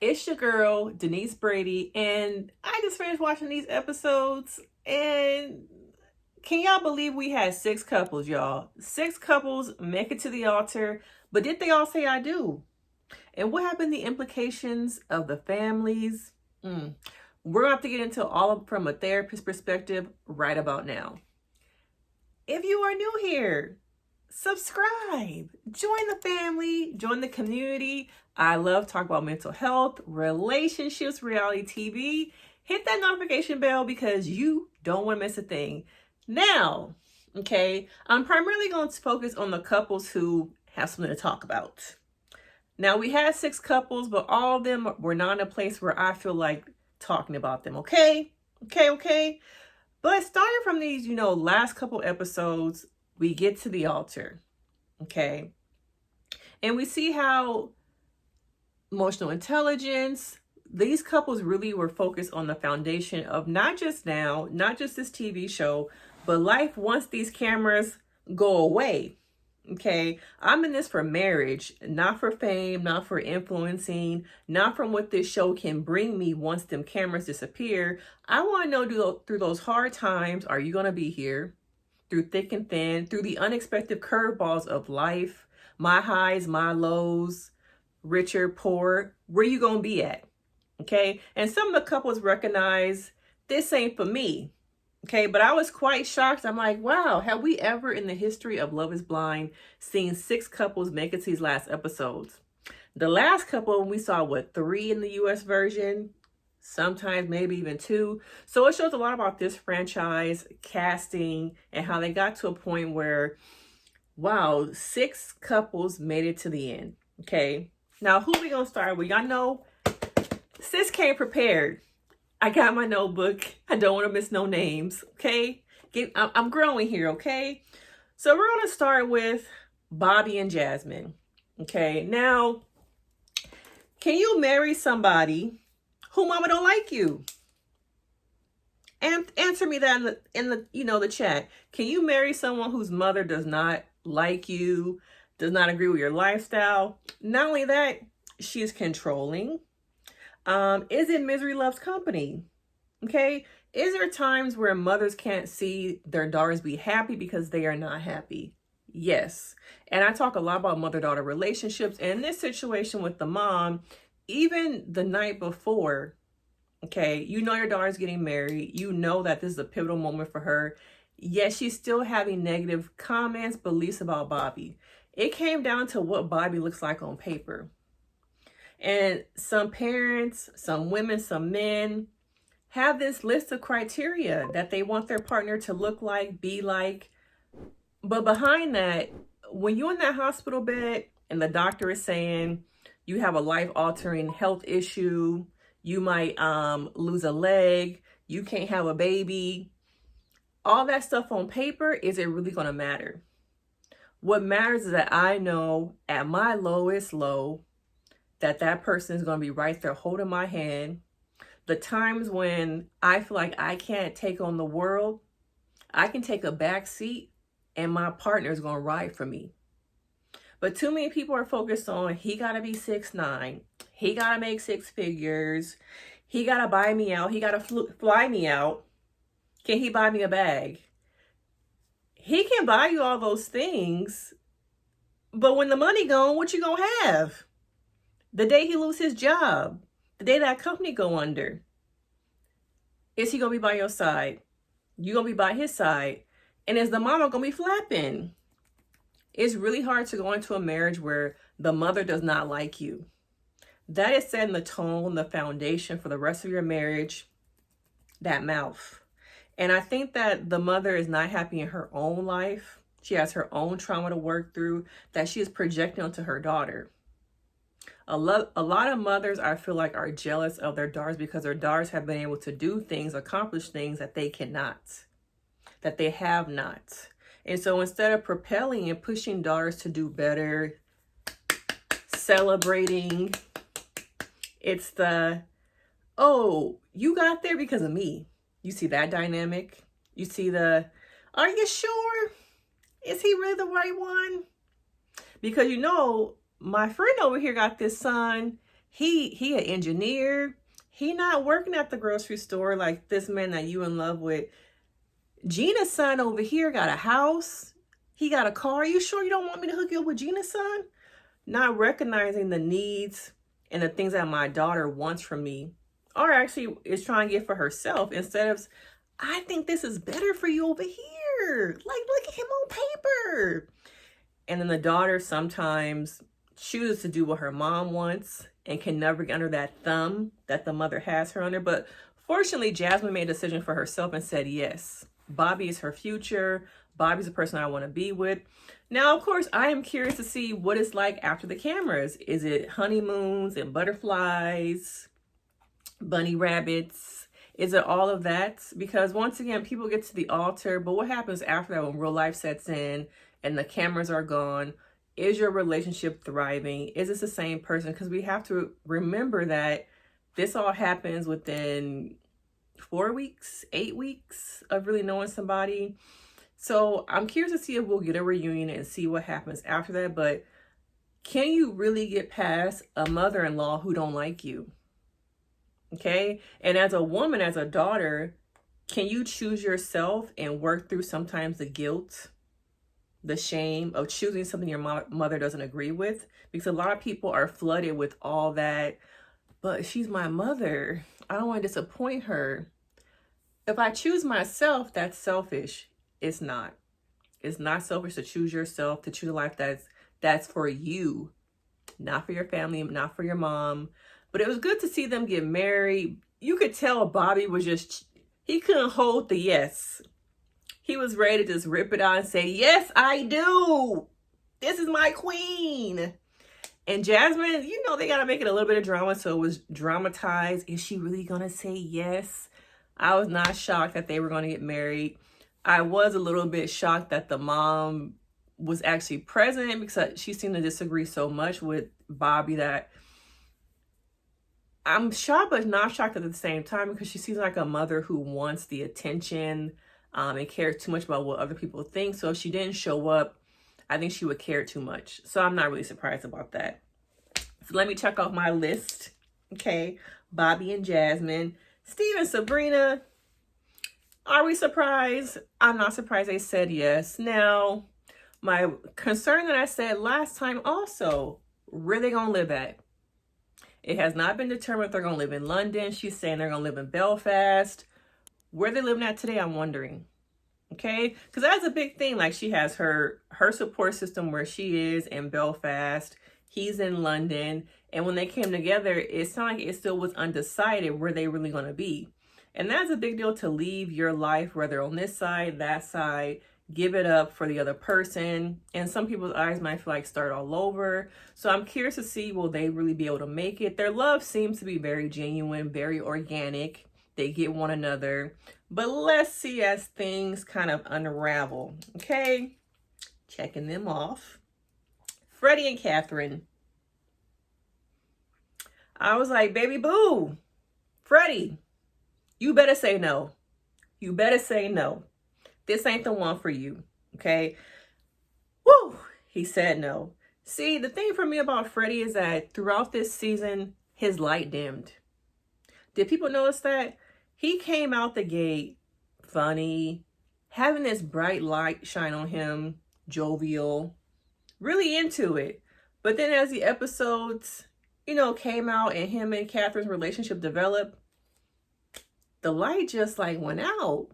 It's your girl, Denise Brady, and I just finished watching these episodes, and can y'all believe we had 6 couples, y'all? 6 couples make it to the altar, but did they all say I do? And what happened, the implications of the families? We're going to have to get into all of from a therapist perspective right about now. If you are new here, subscribe, join the family, join the community. I love talking about mental health, relationships, reality TV. Hit that notification bell because you don't want to miss a thing. Now, okay, I'm primarily going to focus on the couples who have something to talk about. Now, we had 6 couples, but all of them were not in a place where I feel like talking about them, okay? Okay. But starting from these, last couple episodes, we get to the altar, okay? And we see how emotional intelligence, these couples really were focused on the foundation of not just now, not just this TV show, but life once these cameras go away, okay? I'm in this for marriage, not for fame, not for influencing, not from what this show can bring me once them cameras disappear. I want to know, through those hard times, are you going to be here? Through thick and thin, through the unexpected curveballs of life, my highs, my lows, richer, poor, where you going to be at? Okay? And some of the couples recognize this ain't for me. Okay, but I was quite shocked. I'm like, wow, have we ever in the history of Love is Blind seen 6 couples make it to these last episodes? The last couple, we saw, 3 in the US version, sometimes maybe even 2. So it shows a lot about this franchise, casting, and how they got to a point where, wow, 6 couples made it to the end. Okay, now who we gonna start with? Y'all know, sis came prepared. I got my notebook. I don't want to miss no names, okay? I'm growing here, okay? So we're going to start with Bobby and Jasmine, okay? Now, can you marry somebody who mama don't like you? And answer me that in the chat. Can you marry someone whose mother does not like you, does not agree with your lifestyle? Not only that, she's controlling. Is it misery loves company? Okay. Is there times where mothers can't see their daughters be happy because they are not happy? Yes. And I talk a lot about mother-daughter relationships. And in this situation with the mom, even the night before, okay, your daughter's getting married. You know that this is a pivotal moment for her. Yet she's still having negative comments, beliefs about Bobby. It came down to what Bobby looks like on paper. And some parents, some women, some men have this list of criteria that they want their partner to look like, be like. But behind that, when you're in that hospital bed and the doctor is saying you have a life-altering health issue, you might lose a leg, you can't have a baby, all that stuff on paper, is it really going to matter? What matters is that I know at my lowest low, that person is going to be right there holding my hand. The times when I feel like I can't take on the world, I can take a back seat and my partner is going to ride for me. But too many people are focused on, he got to be 6'9", he got to make 6 figures, he got to buy me out, he got to fly me out. Can he buy me a bag? He can buy you all those things, but when the money gone, what you going to have? The day he lose his job, the day that company go under, is he going to be by your side? You going to be by his side? And is the mama going to be flapping? It's really hard to go into a marriage where the mother does not like you. That is setting the tone, the foundation for the rest of your marriage, that mouth. And I think that the mother is not happy in her own life. She has her own trauma to work through that she is projecting onto her daughter. A lot of mothers, I feel like, are jealous of their daughters because their daughters have been able to do things, accomplish things that they cannot, that they have not. And so instead of propelling and pushing daughters to do better, celebrating, it's the, oh, you got there because of me. You see that dynamic? You see the, are you sure? Is he really the right one? Because my friend over here got this son. He an engineer. He not working at the grocery store like this man that you in love with. Gina's son over here got a house. He got a car. Are you sure you don't want me to hook you up with Gina's son? Not recognizing the needs and the things that my daughter wants from me, or actually is trying to get for herself, instead of, I think this is better for you over here. Like, look at him on paper. And then the daughter sometimes chooses to do what her mom wants and can never get under that thumb that the mother has her under. But fortunately, Jasmine made a decision for herself and said, yes, Bobby is her future. Bobby's the person I want to be with. Now, of course, I am curious to see what it's like after the cameras. Is it honeymoons and butterflies, bunny rabbits? Is it all of that? Because once again, people get to the altar, but what happens after that when real life sets in and the cameras are gone? Is your relationship thriving? Is this the same person? Because we have to remember that this all happens within 4 weeks, 8 weeks of really knowing somebody. So I'm curious to see if we'll get a reunion and see what happens after that. But can you really get past a mother-in-law who don't like you? Okay. And as a woman, as a daughter, can you choose yourself and work through sometimes the guilt, the shame of choosing something your mother doesn't agree with? Because a lot of people are flooded with all that, but she's my mother. I don't want to disappoint her. If I choose myself, that's selfish. It's not. It's not selfish to choose yourself, to choose a life that's for you, not for your family, not for your mom. But it was good to see them get married. You could tell Bobby was he couldn't hold the yes. He was ready to just rip it out and say, yes, I do. This is my queen. And Jasmine, they got to make it a little bit of drama. So it was dramatized. Is she really going to say yes? I was not shocked that they were going to get married. I was a little bit shocked that the mom was actually present because she seemed to disagree so much with Bobby that I'm shocked but not shocked at the same time, because she seems like a mother who wants the attention and cares too much about what other people think. So if she didn't show up, I think she would care too much. So I'm not really surprised about that. So let me check off my list. Okay, Bobby and Jasmine. Steve and Sabrina. Are we surprised? I'm not surprised they said yes. Now, my concern that I said last time also, where they going to live at? It has not been determined if they're going to live in London. She's saying they're going to live in Belfast. Where they living at today, I'm wondering. Okay? Because that's a big thing. Like, she has her support system where she is in Belfast. He's in London. And when they came together, it sounded like it still was undecided where they really going to be. And that's a big deal, to leave your life, whether on this side, that side, give it up for the other person. And some people's eyes might feel like start all over. So I'm curious to see, will they really be able to make it? Their love seems to be very genuine, very organic. They get one another. But let's see as things kind of unravel. Okay, checking them off. Freddie and Catherine. I was like, baby boo, Freddie, you better say no. You better say no. This ain't the one for you, okay? Woo! He said no. See, the thing for me about Freddie is that throughout this season, his light dimmed. Did people notice that? He came out the gate funny, having this bright light shine on him, jovial, really into it. But then as the episodes, came out and him and Catherine's relationship developed, the light just went out.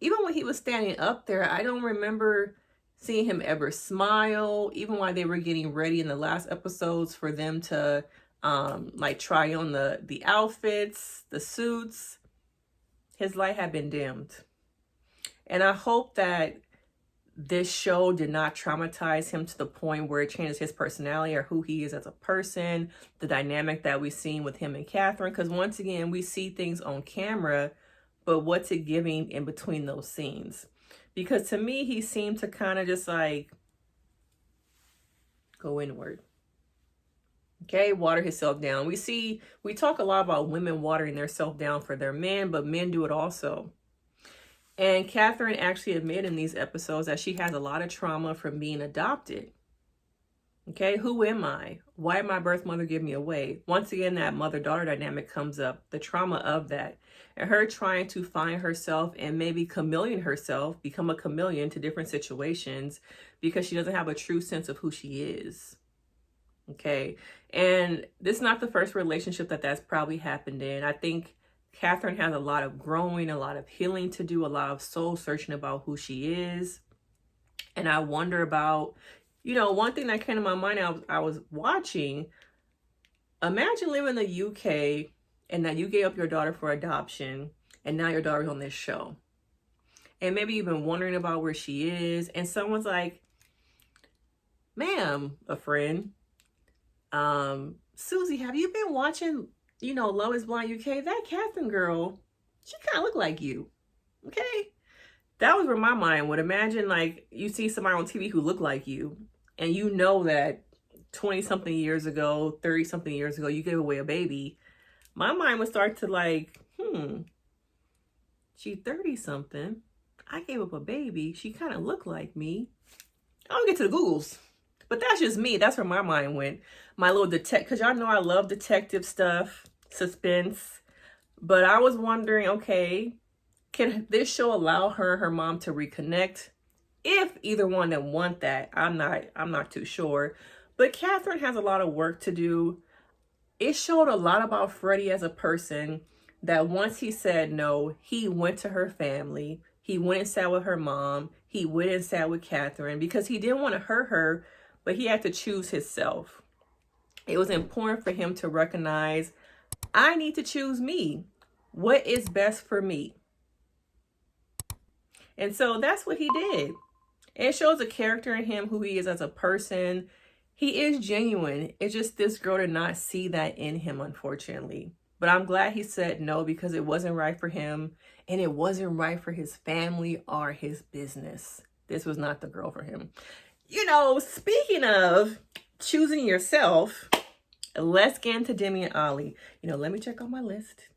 Even when he was standing up there, I don't remember seeing him ever smile. Even while they were getting ready in the last episodes for them to try on the outfits, the suits, his light had been dimmed. And I hope that this show did not traumatize him to the point where it changes his personality or who he is as a person, the dynamic that we've seen with him and Catherine. Because once again, we see things on camera, but what's it giving in between those scenes? Because to me, he seemed to kind of just go inward. Okay, water himself down. We talk a lot about women watering their self down for their men, but men do it also. And Catherine actually admitted in these episodes that she has a lot of trauma from being adopted. Okay, who am I? Why did my birth mother give me away? Once again, that mother-daughter dynamic comes up, the trauma of that, and her trying to find herself and maybe chameleon herself, become a chameleon to different situations because she doesn't have a true sense of who she is. Okay, and this is not the first relationship that's probably happened in. I think Catherine has a lot of growing, a lot of healing to do, a lot of soul searching about who she is. And I wonder about, one thing that came to my mind, I was watching, imagine living in the UK and that you gave up your daughter for adoption and now your daughter's on this show. And maybe you've been wondering about where she is. And someone's like, ma'am, a friend, Susie, have you been watching, Love is Blind UK? That Catherine girl, she kind of look like you. Okay. That was where my mind would imagine, like, you see somebody on TV who look like you, and you know that 20 something years ago, 30 something years ago, you gave away a baby. My mind would start to like, she's 30 something. I gave up a baby. She kind of looked like me. I'll get to the Googles. But that's just me. That's where my mind went. My little because y'all know I love detective stuff, suspense. But I was wondering, okay, can this show allow her and her mom to reconnect? If either one of them want that, I'm not too sure. But Catherine has a lot of work to do. It showed a lot about Freddie as a person, that once he said no, he went to her family. He went and sat with her mom. He went and sat with Catherine because he didn't want to hurt her, but he had to choose himself. It was important for him to recognize, I need to choose me. What is best for me? And so that's what he did. It shows a character in him, who he is as a person. He is genuine. It's just this girl did not see that in him, unfortunately. But I'm glad he said no, because it wasn't right for him. And it wasn't right for his family or his business. This was not the girl for him. Speaking of choosing yourself, let's get into Demi and Ollie. Let me check on my list.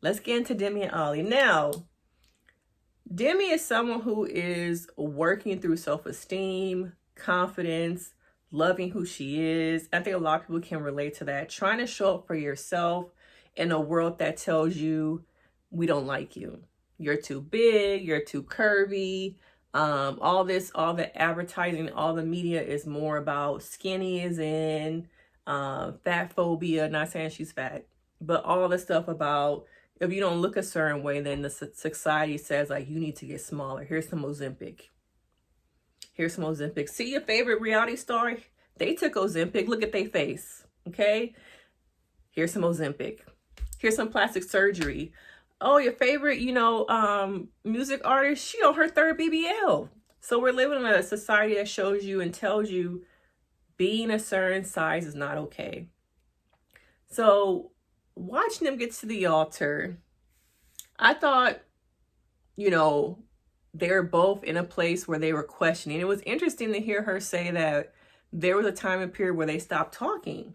Let's get into Demi and Ollie. Now, Demi is someone who is working through self-esteem, confidence, loving who she is. I think a lot of people can relate to that. Trying to show up for yourself in a world that tells you, we don't like you. You're too big, you're too curvy. All the advertising, all the media is more about skinny is in, fat phobia, not saying she's fat, but all the stuff about, if you don't look a certain way, then the society says, like, you need to get smaller. Here's some Ozempic. Here's some Ozempic. See your favorite reality star? They took Ozempic. Look at their face. Okay? Here's some Ozempic. Here's some plastic surgery. Oh, your favorite, music artist, she on her third BBL. So we're living in a society that shows you and tells you being a certain size is not okay. So watching them get to the altar, I thought, they were both in a place where they were questioning. It was interesting to hear her say that there was a time and period where they stopped talking.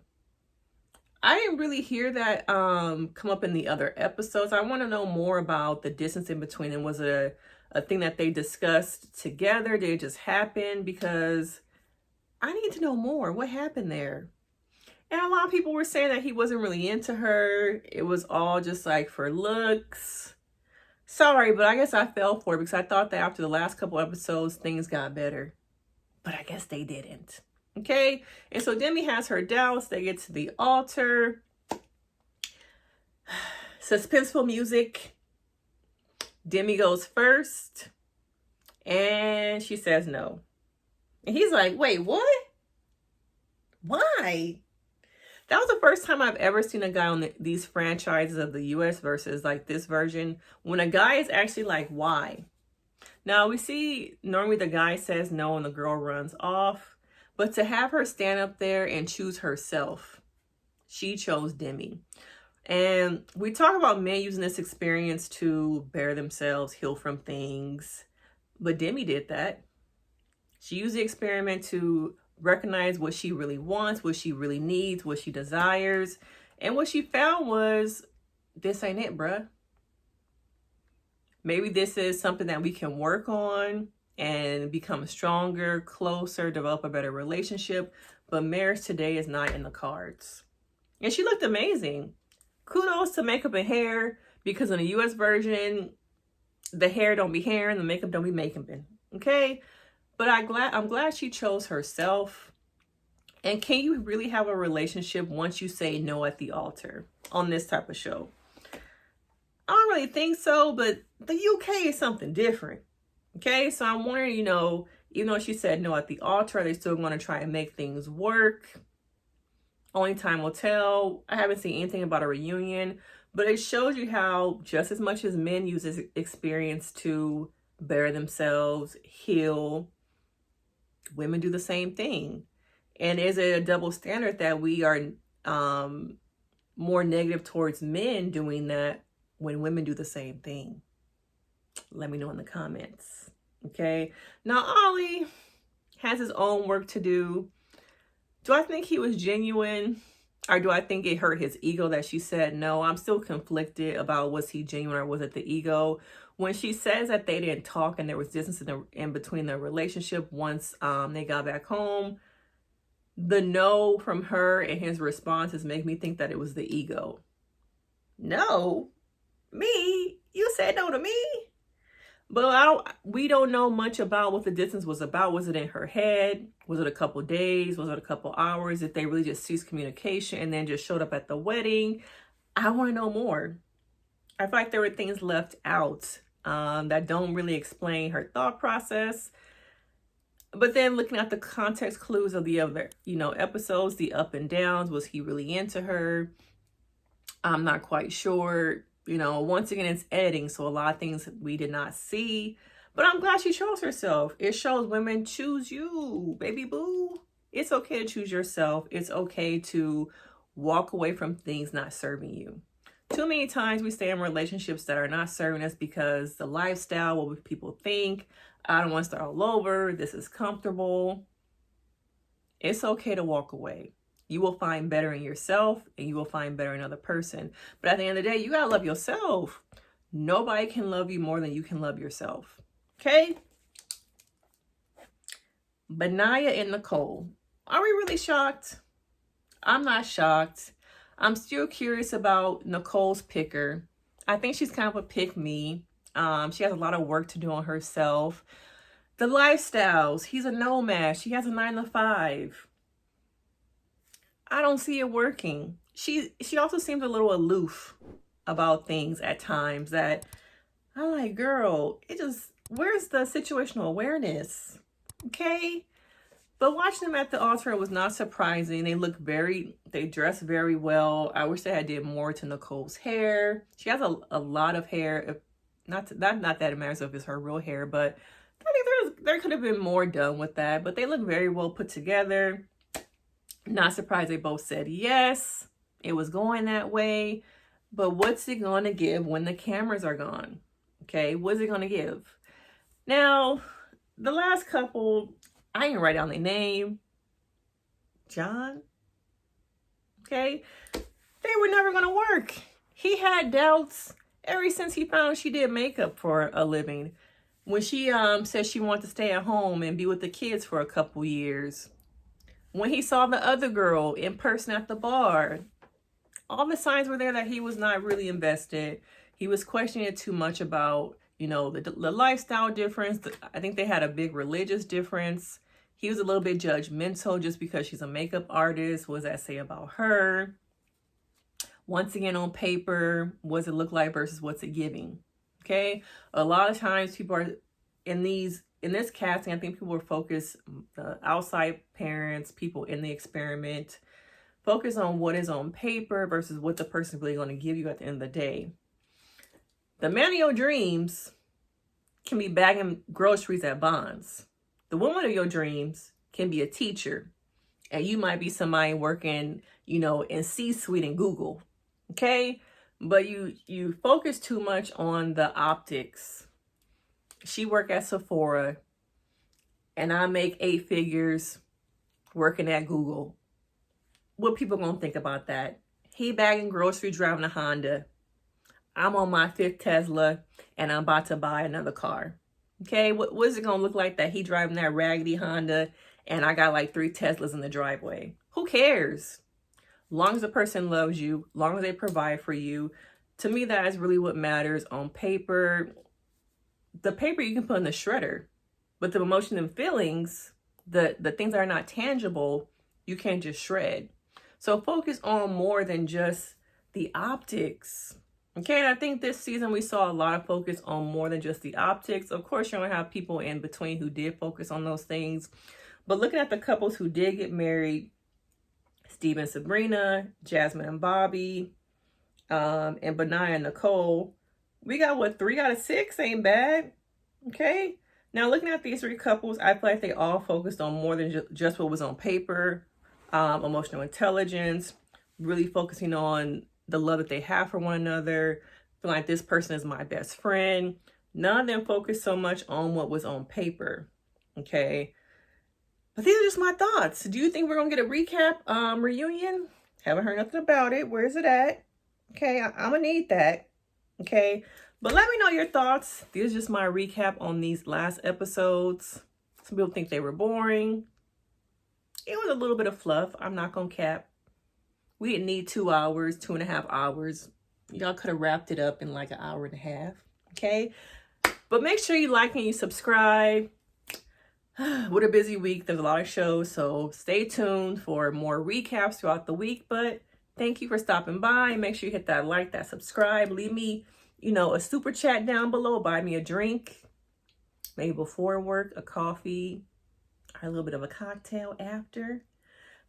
I didn't really hear that come up in the other episodes. I want to know more about the distance in between them. Was it a thing that they discussed together? Did it just happen? Because I need to know more. What happened there? And a lot of people were saying that he wasn't really into her. It was all just like for looks. Sorry, but I guess I fell for it because I thought that after the last couple episodes, things got better. But I guess they didn't. Okay? And so Demi has her doubts. They get to the altar. Suspenseful music. Demi goes first. And she says no. And he's like, wait, what? Why? That was the first time I've ever seen a guy on these franchises of the US versus like this version, when a guy is actually like, why? Now we see normally the guy says no and the girl runs off, but to have her stand up there and choose herself, she chose Demi. And we talk about men using this experience to better themselves, heal from things, but Demi did that. She used the experiment to recognize what she really wants, what she really needs, what she desires. And what she found was, this ain't it, bruh. Maybe this is something that we can work on and become stronger, closer, develop a better relationship. but marriage today is not in the cards. And she looked amazing. Kudos to makeup and hair, because in the US version, the hair don't be hair and the makeup don't be making. Okay? But I'm glad she chose herself. And can you really have a relationship once you say no at the altar on this type of show? I don't really think so, but the UK is something different. Okay, so I'm wondering, even though she said no at the altar, are they still going to try and make things work? Only time will tell. I haven't seen anything about a reunion, but it shows you how just as much as men use this experience to better themselves, heal, women do the same thing. And is it a double standard that we are more negative towards men doing that when women do the same thing? Let me know in the comments. Okay. Now, Ollie has his own work to do. Do I think he was genuine, or do I think it hurt his ego that she said no? I'm still conflicted about, was he genuine or was it the ego? When she says that they didn't talk and there was distance in between their relationship once they got back home, the no from her and his responses make me think that it was the ego. No, me? You said no to me? But we don't know much about what the distance was about. Was it in her head? Was it a couple days? Was it a couple hours? Did they really just cease communication and then just showed up at the wedding? I want to know more. I feel like there were things left out that don't really explain her thought process. But then looking at the context clues of the other, episodes, the up and downs, was he really into her? I'm not quite sure. Once again, it's editing, so a lot of things we did not see. But I'm glad she chose herself. It shows women, choose you, baby boo. It's okay to choose yourself. It's okay to walk away from things not serving you. Too many times we stay in relationships that are not serving us because the lifestyle, what people think, I don't want to start all over, this is comfortable. It's okay to walk away. You will find better in yourself and you will find better in another person. But at the end of the day, you got to love yourself. Nobody can love you more than you can love yourself. Okay? Banaya and Nicole. Are we really shocked? I'm not shocked. I'm still curious about Nicole's picker. I think she's kind of a pick-me. She has a lot of work to do on herself. The lifestyles. He's a nomad. She has a 9-to-5. I don't see it working. She also seems a little aloof about things at times that I'm like, girl, where's the situational awareness? Okay? But watching them at the altar was not surprising. They dress very well. I wish they had did more to Nicole's hair. She has a lot of hair. Not that it matters if it's her real hair, but I think there could have been more done with that. But they look very well put together. Not surprised they both said yes. It was going that way. But what's it going to give when the cameras are gone? Okay, what's it going to give? Now, the last couple, I didn't write down their name. John? Okay, they were never going to work. He had doubts ever since he found she did makeup for a living. When she said she wanted to stay at home and be with the kids for a couple years. When he saw the other girl in person at the bar, all the signs were there that he was not really invested. He was questioning it too much about, the lifestyle difference. I think they had a big religious difference. He was a little bit judgmental just because she's a makeup artist. What does that say about her? Once again, on paper, what does it look like versus what's it giving? Okay. A lot of times people are in this casting, I think people were focused, the outside parents, people in the experiment, focus on what is on paper versus what the person's really going to give you at the end of the day. The man of your dreams can be bagging groceries at Bonds. The woman of your dreams can be a teacher. And you might be somebody working, in C-suite in Google. Okay? But you focus too much on the optics. She work at Sephora, and I make 8 figures working at Google. What people gonna think about that? He bagging groceries, driving a Honda. I'm on my 5th Tesla, and I'm about to buy another car. Okay, what is it gonna look like that he driving that raggedy Honda, and I got like 3 Teslas in the driveway. Who cares? Long as the person loves you, long as they provide for you, to me, that is really what matters. On paper, the paper you can put in the shredder, but the emotion and feelings, the things that are not tangible, you can't just shred. So focus on more than just the optics. Okay, and I think this season we saw a lot of focus on more than just the optics. Of course, you're going to have people in between who did focus on those things. But looking at the couples who did get married, Steve and Sabrina, Jasmine and Bobby, and Banaya and Nicole, we got what, 3 out of 6? Ain't bad. Okay. Now looking at these 3 couples, I feel like they all focused on more than just what was on paper. Emotional intelligence, really focusing on the love that they have for one another. Feel like this person is my best friend. None of them focused so much on what was on paper. Okay. But these are just my thoughts. Do you think we're going to get a recap reunion? Haven't heard nothing about it. Where is it at? Okay, I'm going to need that. Okay. But let me know your thoughts. These are just my recap on these last episodes. Some people think they were boring. It was a little bit of fluff. I'm not going to cap. We didn't need 2 hours, 2.5 hours. Y'all could have wrapped it up in like an hour and a half. Okay. But make sure you like and you subscribe. What a busy week. There's a lot of shows. So stay tuned for more recaps throughout the week. But thank you for stopping by. Make sure you hit that like, that subscribe. Leave me, a super chat down below. Buy me a drink. Maybe before work, a coffee, or a little bit of a cocktail after.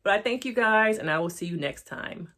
But I thank you guys, and I will see you next time.